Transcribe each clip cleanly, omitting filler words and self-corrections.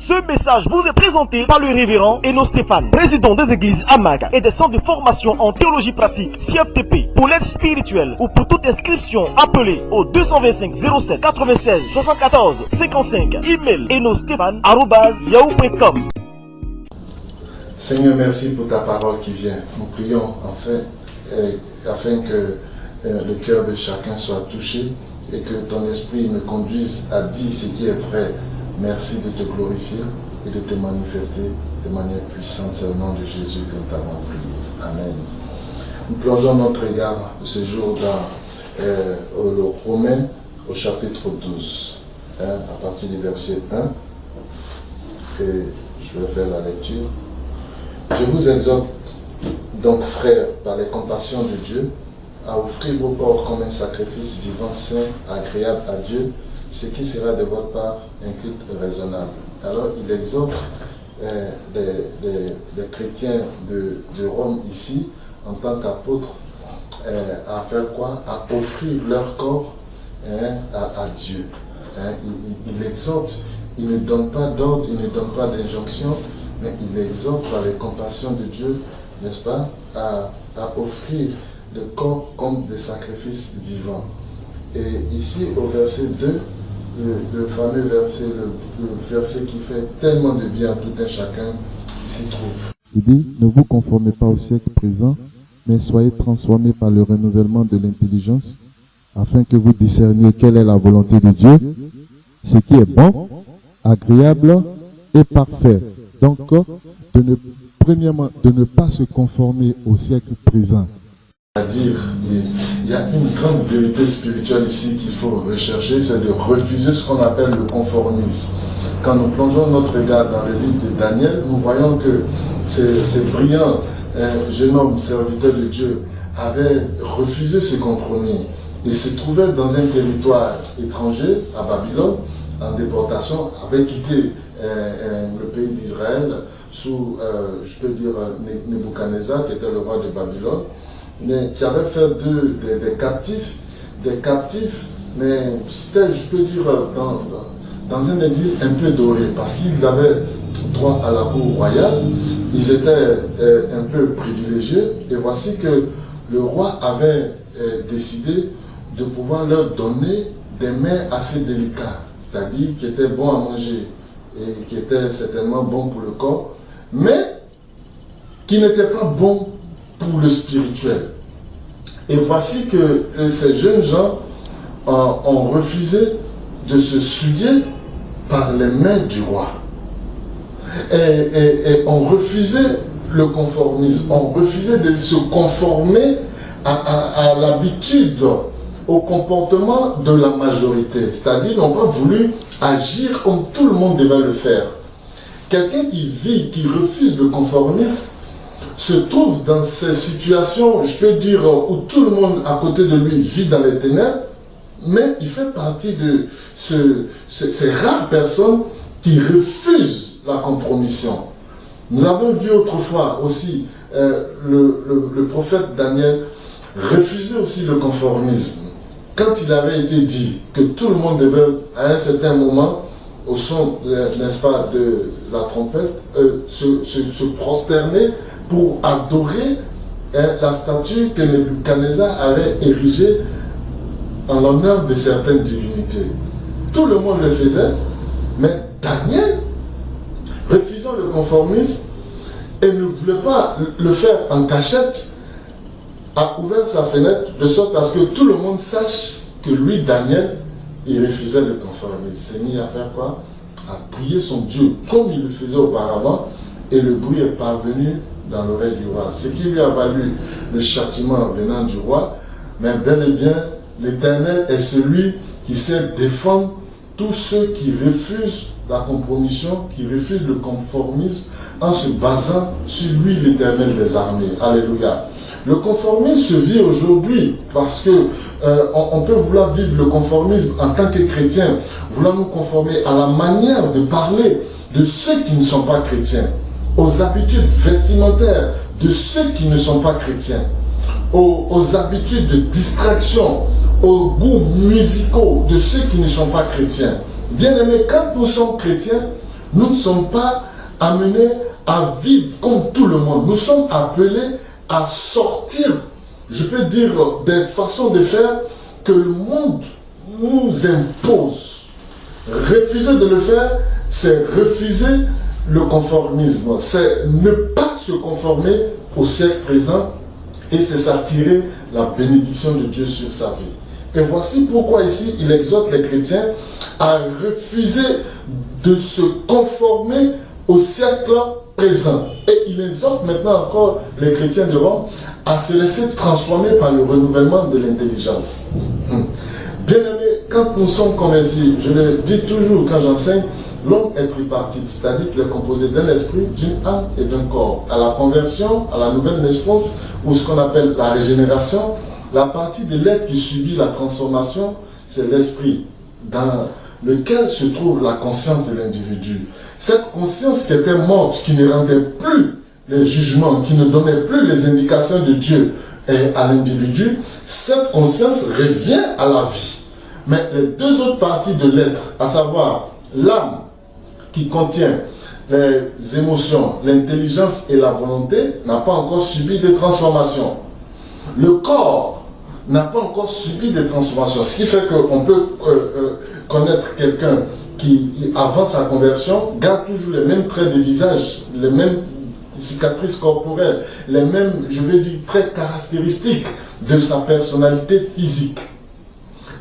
Ce message vous est présenté par le révérend Eno Stéphane, président des églises AMAG et des centres de formation en théologie pratique CFTP. Pour l'aide spirituelle ou pour toute inscription, appelez au 225 07 96 74 55. Email enostéphane@yahoo.com. Seigneur, merci pour ta parole qui vient. Nous prions afin que le cœur de chacun soit touché et que ton esprit me conduise à dire ce qui est vrai. Merci de te glorifier et de te manifester de manière puissante. C'est au nom de Jésus que nous t'avons prié. Amen. Nous plongeons notre regard ce jour dans le Romains au chapitre 12, à partir du verset 1. Et je vais faire la lecture. Je vous exhorte donc, frères, par les compassions de Dieu, à offrir vos corps comme un sacrifice vivant, saint, agréable à Dieu, ce qui sera de votre part un culte raisonnable. Alors il exhorte les chrétiens de Rome ici, en tant qu'apôtres, à faire quoi? À offrir leur corps à Dieu. Il exhorte, il ne donne pas d'ordre, il ne donne pas d'injonction, mais il exhorte par les compassions de Dieu, n'est-ce pas, à offrir le corps comme des sacrifices vivants. Et ici, au verset 2, le fameux verset, le verset qui fait tellement de bien à tout un chacun qui s'y trouve. Il dit, ne vous conformez pas au siècle présent, mais soyez transformés par le renouvellement de l'intelligence, afin que vous discerniez quelle est la volonté de Dieu, ce qui est bon, agréable et parfait. Donc, premièrement, de ne pas se conformer au siècle présent. C'est-à-dire, il y a une grande vérité spirituelle ici qu'il faut rechercher, c'est de refuser ce qu'on appelle le conformisme. Quand nous plongeons notre regard dans le livre de Daniel, nous voyons que ces brillants jeune homme, serviteur de Dieu, avait refusé ce compromis. Il se trouvait dans un territoire étranger, à Babylone, en déportation, avait quitté le pays d'Israël sous, je peux dire, Nebuchadnezzar, qui était le roi de Babylone, mais qui avait fait d'eux des captifs, mais c'était, je peux dire, dans un exil un peu doré, parce qu'ils avaient droit à la cour royale, ils étaient un peu privilégiés, et voici que le roi avait décidé de pouvoir leur donner des mets assez délicats, c'est-à-dire qui étaient bons à manger, et qui étaient certainement bons pour le corps, mais qui n'étaient pas bons pour le spirituel. Et voici que ces jeunes gens ont refusé de se souiller par les mains du roi. Et ont refusé le conformisme, ont refusé de se conformer à l'habitude, au comportement de la majorité. C'est-à-dire, ils n'ont pas voulu agir comme tout le monde devait le faire. Quelqu'un qui refuse le conformisme, se trouve dans ces situations, je peux dire, où tout le monde à côté de lui vit dans les ténèbres, mais il fait partie de ces rares personnes qui refusent la compromission. Nous avons vu autrefois aussi le prophète Daniel refuser aussi le conformisme. Quand il avait été dit que tout le monde devait, à un certain moment, au son, n'est-ce pas, de la trompette, se prosterner pour adorer la statue que Nebuchadnezzar avait érigée en l'honneur de certaines divinités. Tout le monde le faisait, mais Daniel, refusant le conformisme et ne voulait pas le faire en cachette, a ouvert sa fenêtre de sorte à ce que tout le monde sache que lui, Daniel, il refusait le conformisme. Il s'est mis à faire quoi? À prier son Dieu comme il le faisait auparavant, et le bruit est parvenu dans l'oreille du roi. Ce qui lui a valu le châtiment venant du roi, mais bel et bien, l'Éternel est celui qui sait défendre tous ceux qui refusent la compromission, qui refusent le conformisme, en se basant sur lui, l'Éternel des armées. Alléluia. Le conformisme se vit aujourd'hui parce que on peut vouloir vivre le conformisme en tant que chrétien, vouloir nous conformer à la manière de parler de ceux qui ne sont pas chrétiens, aux habitudes vestimentaires de ceux qui ne sont pas chrétiens, aux habitudes de distraction, aux goûts musicaux de ceux qui ne sont pas chrétiens. Bien aimés, quand nous sommes chrétiens, Nous ne sommes pas amenés à vivre comme tout le monde. Nous sommes appelés à sortir, je peux dire, des façons de faire que le monde nous impose. Refuser de le faire, c'est refuser le conformisme, c'est ne pas se conformer au siècle présent et c'est s'attirer la bénédiction de Dieu sur sa vie. Et voici pourquoi ici il exhorte les chrétiens à refuser de se conformer au siècle présent. Et il exhorte maintenant encore les chrétiens de Rome à se laisser transformer par le renouvellement de l'intelligence. Bien-aimés, quand nous sommes convertis, je le dis toujours quand j'enseigne, l'homme est tripartite, c'est-à-dire qu'il est composé d'un esprit, d'une âme et d'un corps. À la conversion, à la nouvelle naissance, ou ce qu'on appelle la régénération, la partie de l'être qui subit la transformation, c'est l'esprit, dans lequel se trouve la conscience de l'individu. Cette conscience qui était morte, qui ne rendait plus les jugements, qui ne donnait plus les indications de Dieu à l'individu, cette conscience revient à la vie. Mais les deux autres parties de l'être, à savoir l'âme qui contient les émotions, l'intelligence et la volonté, n'a pas encore subi de transformation. Le corps n'a pas encore subi de transformation. Ce qui fait qu'on peut connaître quelqu'un qui, avant sa conversion, garde toujours les mêmes traits de visage, les mêmes cicatrices corporelles, les mêmes, je vais dire, traits caractéristiques de sa personnalité physique.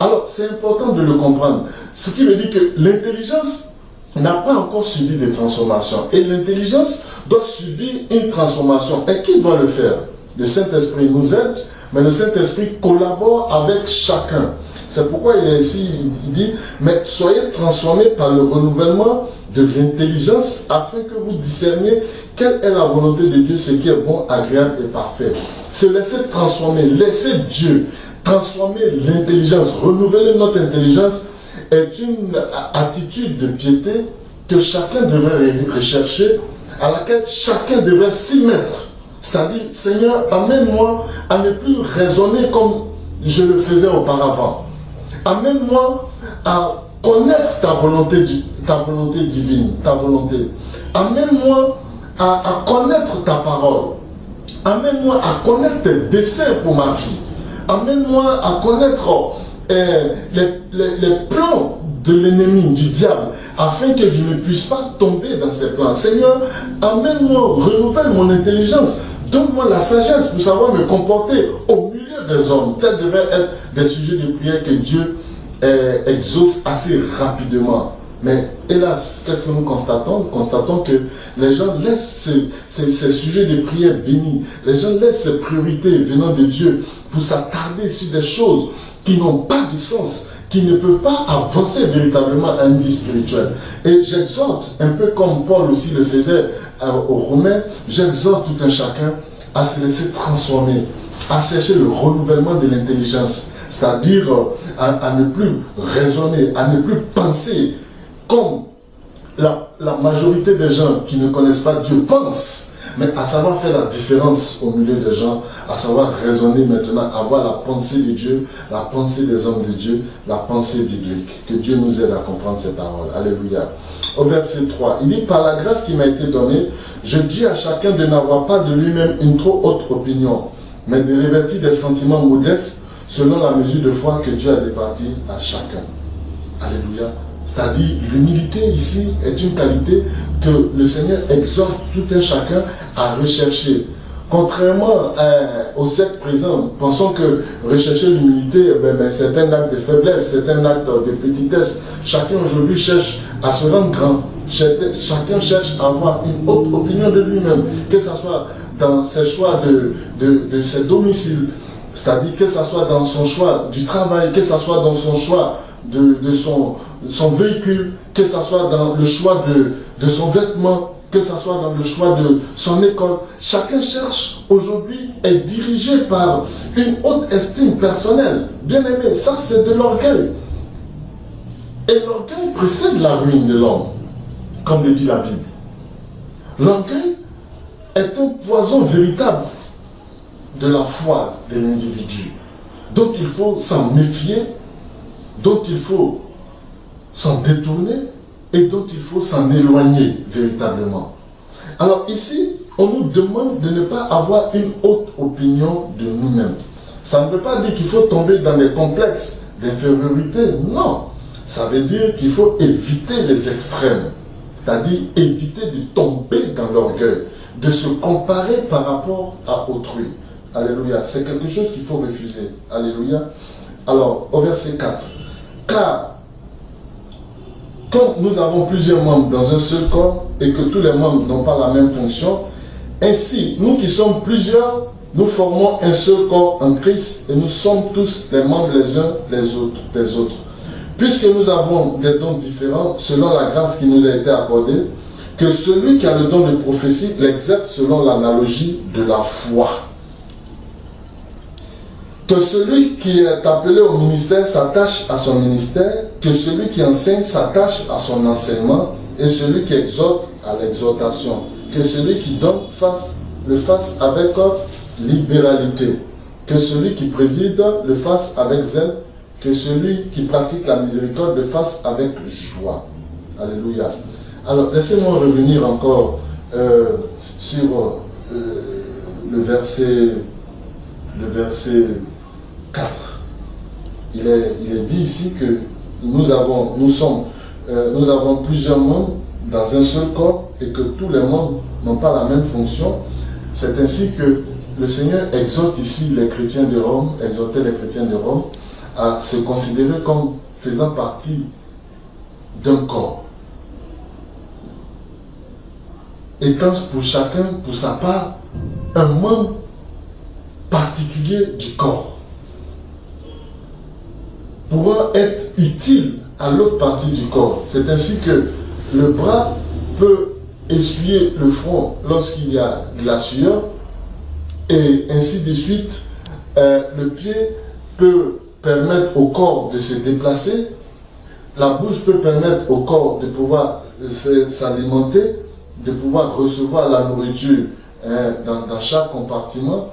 Alors, c'est important de le comprendre. Ce qui veut dire que l'intelligence n'a pas encore subi de transformation. Et l'intelligence doit subir une transformation. Et qui doit le faire? Le Saint-Esprit nous aide, mais le Saint-Esprit collabore avec chacun. C'est pourquoi il est ici, il dit, mais soyez transformés par le renouvellement de l'intelligence afin que vous discerniez quelle est la volonté de Dieu, ce qui est bon, agréable et parfait. Se laisser transformer, laisser Dieu transformer l'intelligence, renouveler notre intelligence est une attitude de piété que chacun devrait rechercher, à laquelle chacun devrait s'y mettre. C'est-à-dire, Seigneur, amène-moi à ne plus raisonner comme je le faisais auparavant. Amène-moi à connaître ta volonté divine, ta volonté. Amène-moi à connaître ta parole. Amène-moi à connaître tes desseins pour ma vie. Amène-moi à connaître les plans de l'ennemi, du diable, afin que je ne puisse pas tomber dans ses plans. Seigneur, amène-moi, renouvelle mon intelligence. Donne-moi la sagesse pour savoir me comporter au milieu des hommes. Tels devraient être des sujets de prière que Dieu exauce assez rapidement. Mais hélas, qu'est-ce que nous constatons? Nous constatons que les gens laissent ces sujets de prière bénis. Les gens laissent ces priorités venant de Dieu pour s'attarder sur des choses qui n'ont pas de sens, qui ne peuvent pas avancer véritablement à une vie spirituelle. Et j'exhorte, un peu comme Paul aussi le faisait aux Romains, j'exhorte tout un chacun à se laisser transformer, à chercher le renouvellement de l'intelligence, c'est-à-dire à ne plus raisonner, à ne plus penser comme la majorité des gens qui ne connaissent pas Dieu pensent, mais à savoir faire la différence au milieu des gens, à savoir raisonner maintenant, avoir la pensée de Dieu, la pensée des hommes de Dieu, la pensée biblique. Que Dieu nous aide à comprendre ces paroles. Alléluia. Au verset 3, il dit, par la grâce qui m'a été donnée, je dis à chacun de n'avoir pas de lui-même une trop haute opinion, mais de revêtir des sentiments modestes selon la mesure de foi que Dieu a départie à chacun. Alléluia. C'est-à-dire, l'humilité ici est une qualité que le Seigneur exhorte tout un chacun à rechercher. Contrairement au siècle présent, pensons que rechercher l'humilité, c'est un acte de faiblesse, c'est un acte de petitesse. Chacun aujourd'hui cherche à se rendre grand. Chacun cherche à avoir une haute opinion de lui-même, que ce soit dans ses choix de ses domiciles, c'est-à-dire que ce soit dans son choix du travail, que ce soit dans son choix de son véhicule, que ce soit dans le choix de son vêtement, que ce soit dans le choix de son école. Chacun cherche aujourd'hui, est dirigé par une haute estime personnelle. Bien aimé, ça c'est de l'orgueil. Et l'orgueil précède la ruine de l'homme, comme le dit la Bible. L'orgueil est un poison véritable de la foi de l'individu, dont il faut s'en méfier, dont il faut s'en détourner et dont il faut s'en éloigner véritablement. Alors ici, on nous demande de ne pas avoir une haute opinion de nous-mêmes. Ça ne veut pas dire qu'il faut tomber dans des complexes d'infériorité, non. Ça veut dire qu'il faut éviter les extrêmes, c'est-à-dire éviter de tomber dans l'orgueil, de se comparer par rapport à autrui. Alléluia, c'est quelque chose qu'il faut refuser. Alléluia. Alors, au verset 4, car comme nous avons plusieurs membres dans un seul corps et que tous les membres n'ont pas la même fonction, ainsi, nous qui sommes plusieurs, nous formons un seul corps en Christ et nous sommes tous les membres les uns des autres. Puisque nous avons des dons différents selon la grâce qui nous a été accordée, que celui qui a le don de prophétie l'exerce selon l'analogie de la foi. Que celui qui est appelé au ministère s'attache à son ministère, que celui qui enseigne s'attache à son enseignement, et celui qui exhorte à l'exhortation. Que celui qui donne le fasse avec libéralité. Que celui qui préside le fasse avec zèle. Que celui qui pratique la miséricorde le fasse avec joie. Alléluia. Alors, laissez-moi revenir encore sur le verset 4. Il est dit ici que nous avons plusieurs membres dans un seul corps et que tous les membres n'ont pas la même fonction. C'est ainsi que le Seigneur exhorte ici les chrétiens de Rome, exhortait les chrétiens de Rome à se considérer comme faisant partie d'un corps. Étant pour chacun, pour sa part, un membre particulier du corps, pouvant être utile à l'autre partie du corps. C'est ainsi que le bras peut essuyer le front lorsqu'il y a de la sueur, et ainsi de suite, le pied peut permettre au corps de se déplacer, la bouche peut permettre au corps de pouvoir s'alimenter, de pouvoir recevoir la nourriture dans chaque compartiment.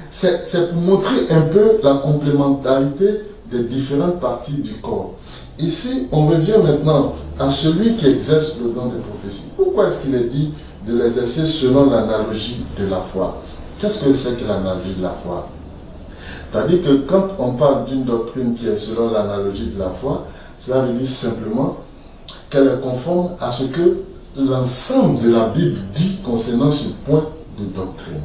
C'est pour montrer un peu la complémentarité des différentes parties du corps. Ici, on revient maintenant à celui qui exerce le don de prophétie. Pourquoi est-ce qu'il est dit de l'exercer selon l'analogie de la foi? Qu'est-ce que c'est que l'analogie de la foi? C'est-à-dire que quand on parle d'une doctrine qui est selon l'analogie de la foi, cela veut dire simplement qu'elle est conforme à ce que l'ensemble de la Bible dit concernant ce point de doctrine.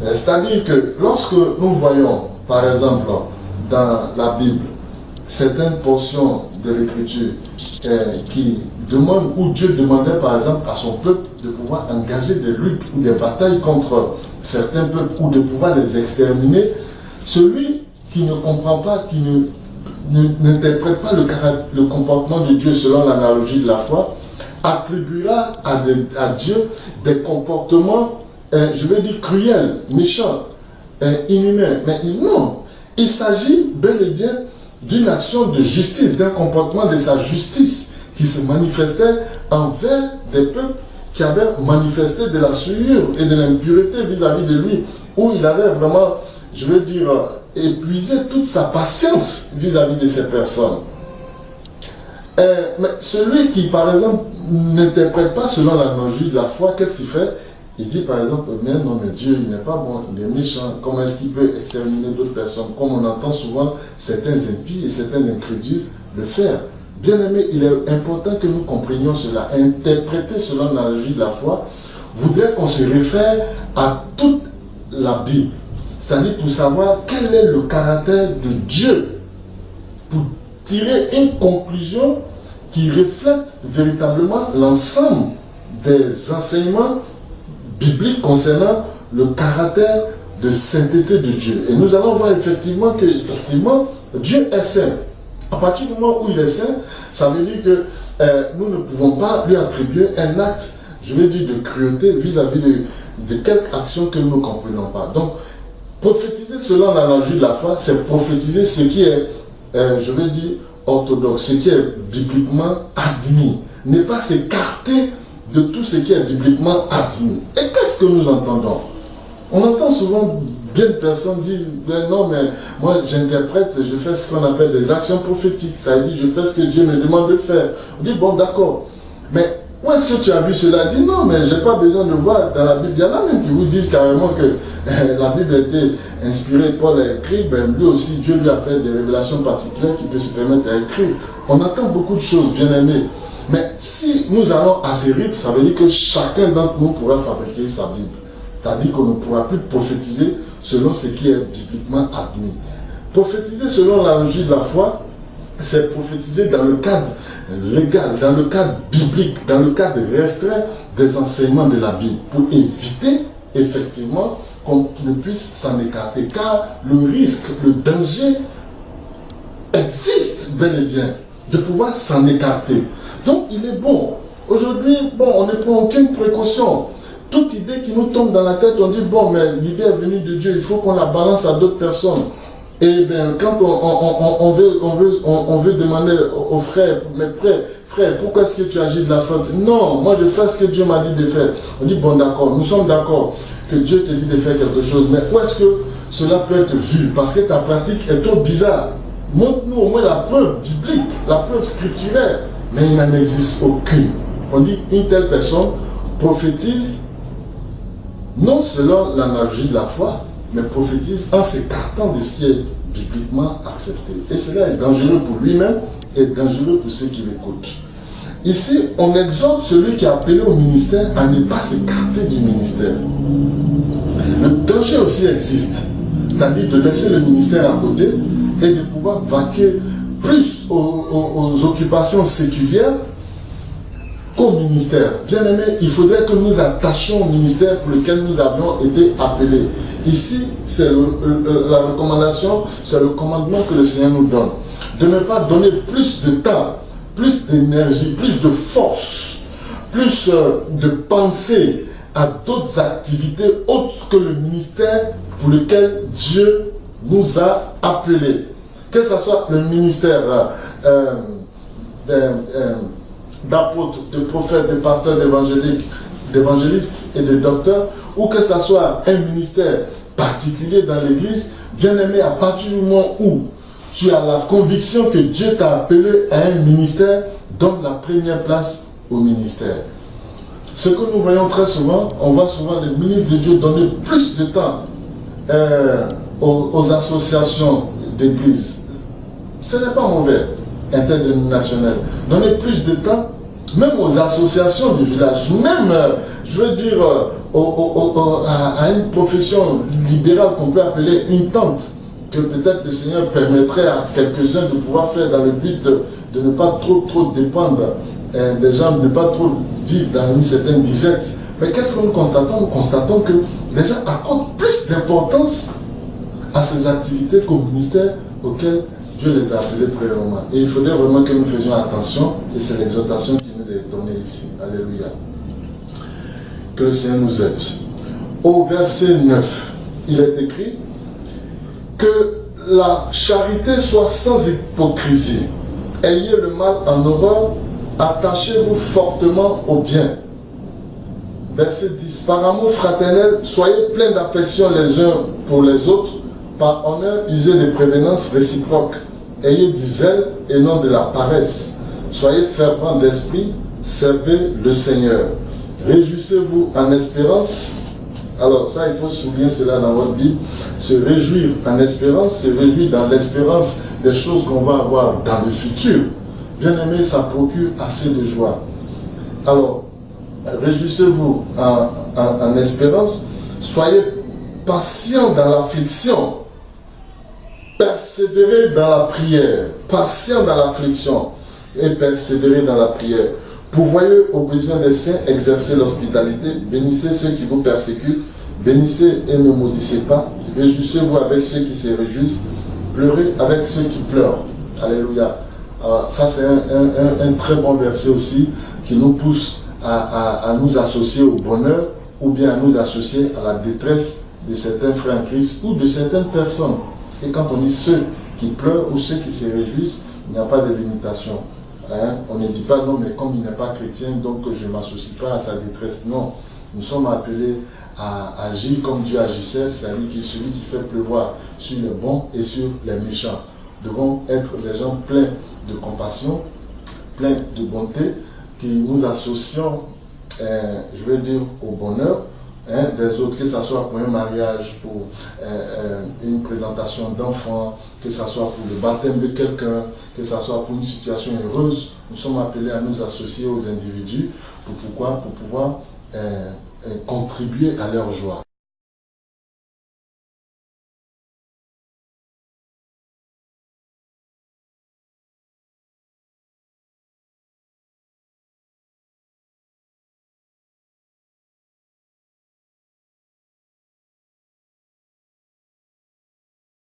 C'est-à-dire que lorsque nous voyons, par exemple, dans la Bible, certaines portions de l'Écriture qui demandent, où Dieu demandait par exemple à son peuple de pouvoir engager des luttes ou des batailles contre certains peuples ou de pouvoir les exterminer, celui qui ne comprend pas, qui n'interprète pas le comportement de Dieu selon l'analogie de la foi, attribuera à Dieu des comportements, je vais dire cruels, méchants, inhumains. Mais non, il s'agit bel et bien d'une action de justice, d'un comportement de sa justice qui se manifestait envers des peuples qui avaient manifesté de la souillure et de l'impureté vis-à-vis de lui, où il avait vraiment, je veux dire, épuisé toute sa patience vis-à-vis de ces personnes. Mais celui qui, par exemple, n'interprète pas selon l'analogie de la foi, qu'est-ce qu'il fait? Il dit par exemple, mais non, mais Dieu, il n'est pas bon, il est méchant. Comment est-ce qu'il peut exterminer d'autres personnes? Comme on entend souvent certains impies et certains incrédules le faire. Bien aimé, il est important que nous comprenions cela. Interpréter selon l'analogie de la foi voudrait qu'on se réfère à toute la Bible. C'est-à-dire pour savoir quel est le caractère de Dieu. Pour tirer une conclusion qui reflète véritablement l'ensemble des enseignements biblique concernant le caractère de sainteté de Dieu. Et nous allons voir effectivement que Dieu est saint. À partir du moment où il est saint, ça veut dire que nous ne pouvons pas lui attribuer un acte, je vais dire, de cruauté vis-à-vis de quelque action que nous ne comprenons pas. Donc, prophétiser selon l'analogie de la foi, c'est prophétiser ce qui est, je vais dire, orthodoxe, ce qui est bibliquement admis. Ne pas s'écarter de tout ce qui est bibliquement admis. Et qu'est-ce que nous entendons? On entend souvent bien de personnes disent, ben non, mais moi j'interprète, je fais ce qu'on appelle des actions prophétiques. Ça veut dire, je fais ce que Dieu me demande de faire. On dit, bon, d'accord. Mais où est-ce que tu as vu cela? Dit, non, mais je n'ai pas besoin de voir dans la Bible. Il y en a même qui vous disent carrément que la Bible a été inspirée, Paul a écrit, ben lui aussi, Dieu lui a fait des révélations particulières qui peuvent se permettre d'écrire. On entend beaucoup de choses, bien aimés. Mais si nous allons à ces rythmes, ça veut dire que chacun d'entre nous pourra fabriquer sa Bible. C'est-à-dire qu'on ne pourra plus prophétiser selon ce qui est bibliquement admis. Prophétiser selon l'analogie de la foi, c'est prophétiser dans le cadre légal, dans le cadre biblique, dans le cadre restreint des enseignements de la Bible, pour éviter effectivement qu'on ne puisse s'en écarter. Car le risque, le danger existe bel et bien de pouvoir s'en écarter. Donc il est bon. Aujourd'hui, bon, on ne prend aucune précaution. Toute idée qui nous tombe dans la tête, on dit, bon, mais l'idée est venue de Dieu, il faut qu'on la balance à d'autres personnes. Et bien, quand on veut demander aux frères, mais frère, pourquoi est-ce que tu agis de la sorte? Non, moi je fais ce que Dieu m'a dit de faire. On dit, bon d'accord, nous sommes d'accord que Dieu te dit de faire quelque chose, mais où est-ce que cela peut être vu? Parce que ta pratique est trop bizarre. Montre-nous au moins la preuve biblique, la preuve scripturaire. Mais il n'en existe aucune. On dit, une telle personne prophétise non selon l'analogie de la foi, mais prophétise en s'écartant de ce qui est bibliquement accepté. Et cela est dangereux pour lui-même et dangereux pour ceux qui l'écoutent. Ici, on exhorte celui qui est appelé au ministère à ne pas s'écarter du ministère. Le danger aussi existe, c'est-à-dire de laisser le ministère à côté et de pouvoir vaquer plus aux occupations séculières qu'au ministère. Bien aimé, il faudrait que nous attachions au ministère pour lequel nous avions été appelés. Ici, c'est la recommandation, c'est le commandement que le Seigneur nous donne. De ne pas donner plus de temps, plus d'énergie, plus de force, plus de pensée à d'autres activités autres que le ministère pour lequel Dieu nous a appelés. Que ce soit le ministère d'apôtres, de prophètes, de pasteurs, d'évangélistes et de docteurs, ou que ce soit un ministère particulier dans l'église, bien aimé, à partir du moment où tu as la conviction que Dieu t'a appelé à un ministère, donne la première place au ministère. Ce que nous voyons très souvent, on voit souvent les ministres de Dieu donner plus de temps aux associations d'église. Ce n'est pas mauvais, interdénominationnel. Donner plus de temps, même aux associations du village, même, je veux dire, à une profession libérale qu'on peut appeler une tente, que peut-être le Seigneur permettrait à quelques-uns de pouvoir faire dans le but de ne pas trop dépendre des gens, de ne pas trop vivre dans une certaine disette. Mais qu'est-ce que nous constatons? Nous constatons que les gens accordent plus d'importance à ces activités qu'au ministère auquel Dieu les a appelés préalablement. Et il faudrait vraiment que nous faisions attention, et c'est l'exhortation qui nous est donnée ici. Alléluia. Que le Seigneur nous aide. Au verset 9, il est écrit que la charité soit sans hypocrisie. Ayez le mal en horreur, attachez-vous fortement au bien. Verset 10. Par amour fraternel, soyez pleins d'affection les uns pour les autres, par honneur, usez des prévenances réciproques. Ayez du zèle et non de la paresse. Soyez fervents d'esprit, servez le Seigneur. Réjouissez-vous en espérance. Alors ça, il faut souligner cela dans votre Bible. Se réjouir en espérance, se réjouir dans l'espérance des choses qu'on va avoir dans le futur. Bien aimé, ça procure assez de joie. Alors, réjouissez-vous en espérance. Soyez patients dans l'affliction. Persévérez dans la prière. Patient dans l'affliction. Et persévérez dans la prière. Pourvoyez aux besoins des saints, exercez l'hospitalité, bénissez ceux qui vous persécutent, bénissez et ne maudissez pas, réjouissez-vous avec ceux qui se réjouissent, pleurez avec ceux qui pleurent. Alléluia. Ça c'est un très bon verset aussi qui nous pousse à nous associer au bonheur ou bien à nous associer à la détresse de certains frères en Christ ou de certaines personnes. Parce que quand on dit ceux qui pleurent ou ceux qui se réjouissent, il n'y a pas de limitation. On ne dit pas non, mais comme il n'est pas chrétien, donc je ne m'associe pas à sa détresse. Non. Nous sommes appelés à agir comme Dieu agissait, c'est-à-dire qu'il est celui qui fait pleuvoir sur les bons et sur les méchants. Nous devons être des gens pleins de compassion, pleins de bonté, qui nous associons, je vais dire, au bonheur des autres, que ce soit pour un mariage, pour une présentation d'enfants, que ce soit pour le baptême de quelqu'un, que ce soit pour une situation heureuse. Nous sommes appelés à nous associer aux individus pour pouvoir contribuer à leur joie.